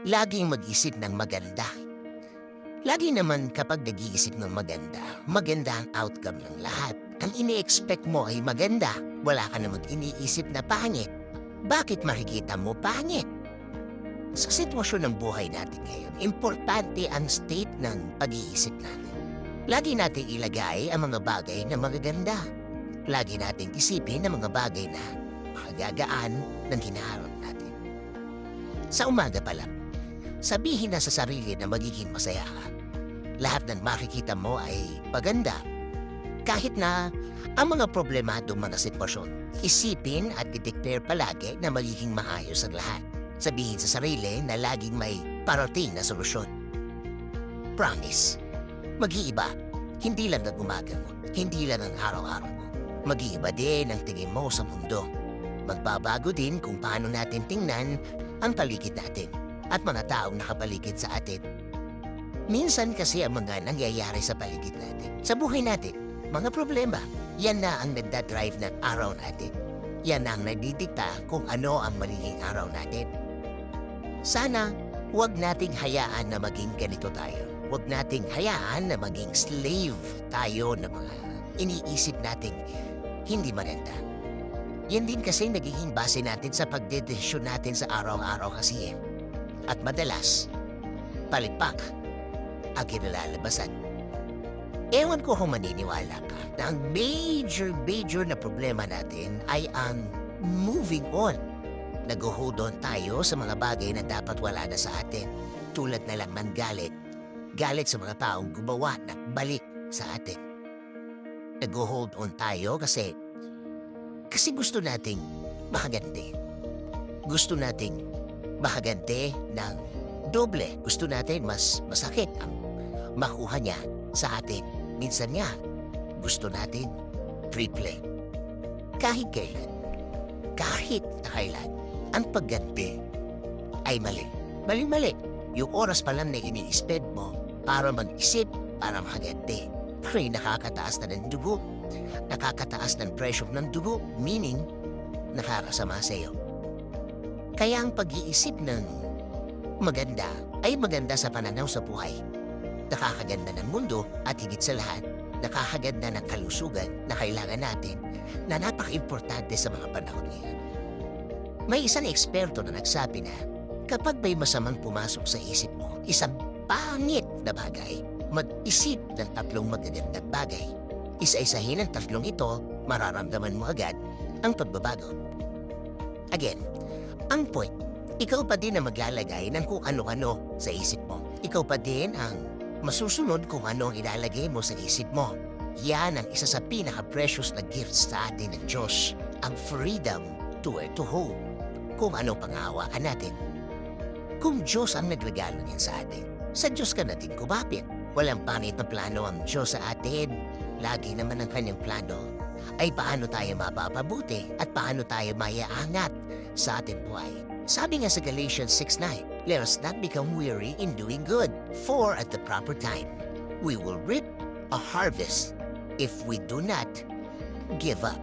laging mag-isip ng maganda. Lagi naman kapag nag-iisip ng maganda, maganda ang outcome ng lahat. Ang ini-expect mo ay maganda, wala ka namang iniisip na pangit. Bakit makikita mo pangit? Sa sitwasyon ng buhay natin ngayon, importante ang state ng pag-iisip natin. Lagi natin ilagay ang mga bagay na magaganda. Lagi natin isipin ang mga bagay na makagagaan ng hinaharap natin. Sa umaga pa lang, sabihin na sa sarili na magiging masaya ka. Lahat ng makikita mo ay paganda. Kahit na ang mga problemadong mga sitwasyon, isipin at i-declare palagi na magiging maayos ang lahat. Sabihin sa sarili na laging may parating na solusyon. Promise, mag-iiba. Hindi lang ng umaga mo, hindi lang ng araw-araw mo. Mag-iiba din ang tingin mo sa mundo. Magbabago din kung paano natin tingnan ang paligid natin at mga taong nakapaligid sa atin. Minsan kasi ang mga nangyayari sa paligid natin, sa buhay natin, mga problema, yan na ang nagdadrive ng araw natin. Yan na ang nagdidikta kung ano ang magiging araw natin. Sana, huwag nating hayaan na maging ganito tayo. Huwag nating hayaan na maging slave tayo ng mga iniisip nating hindi maganda. Yan din kasi nagiging base natin sa pagdedesisyon natin sa araw-araw kasi. At madalas, palipak ang kinalalabasan. Ewan ko kung maniniwala ka na ang major na problema natin ay ang moving on. Nag-hold on tayo sa mga bagay na dapat wala na sa atin. Tulad na lang ng galit. Galit sa mga taong gumawa na balik sa atin. Nag-hold on tayo kasi gusto nating makaganti. Gusto nating makaganti ng doble. Gusto natin mas masakit ang makuha niya sa atin. Minsan nga, gusto natin triple. Kahit na kailan, ang pagganti ay mali. Mali. Yung oras pa lang na ini-spend mo para mag-isip, para makaganti, ay nakakataas na ng dugo. Nakakataas ng pressure ng dugo, meaning nakakasama sa iyo. Kaya ang pag-iisip ng maganda ay maganda sa pananaw sa buhay. Nakakaganda ng mundo at higit sa lahat, nakakaganda ng kalusugan na kailangan natin na napaka-importante sa mga panahon ngayon. May isang eksperto na nagsabi na kapag may masamang pumasok sa isip mo, isang pangit na bagay, mag-isip ng 3 magagandang bagay. Isa-isahin ang 3 ito, mararamdaman mo agad ang pagbabago. Again, ang point, ikaw pa din ang maglalagay ng kung ano-ano sa isip mo. Ikaw pa din ang masusunod kung ano ang ilalagay mo sa isip mo. Yan ang isa sa pinaka-precious na gifts sa atin ng Diyos, ang freedom to hold. Kung ano panghahawakan natin. Kung Diyos ang nagregalo niyan sa atin, sa Diyos ka natin kumapit. Walang pangit na plano ang Diyos sa atin. Lagi naman ang kanyang plano ay paano tayo mapapabuti at paano tayo maiaangat sa ating buhay. Sabi nga sa Galatians 6:9, let us not become weary in doing good, for at the proper time, we will reap a harvest if we do not give up.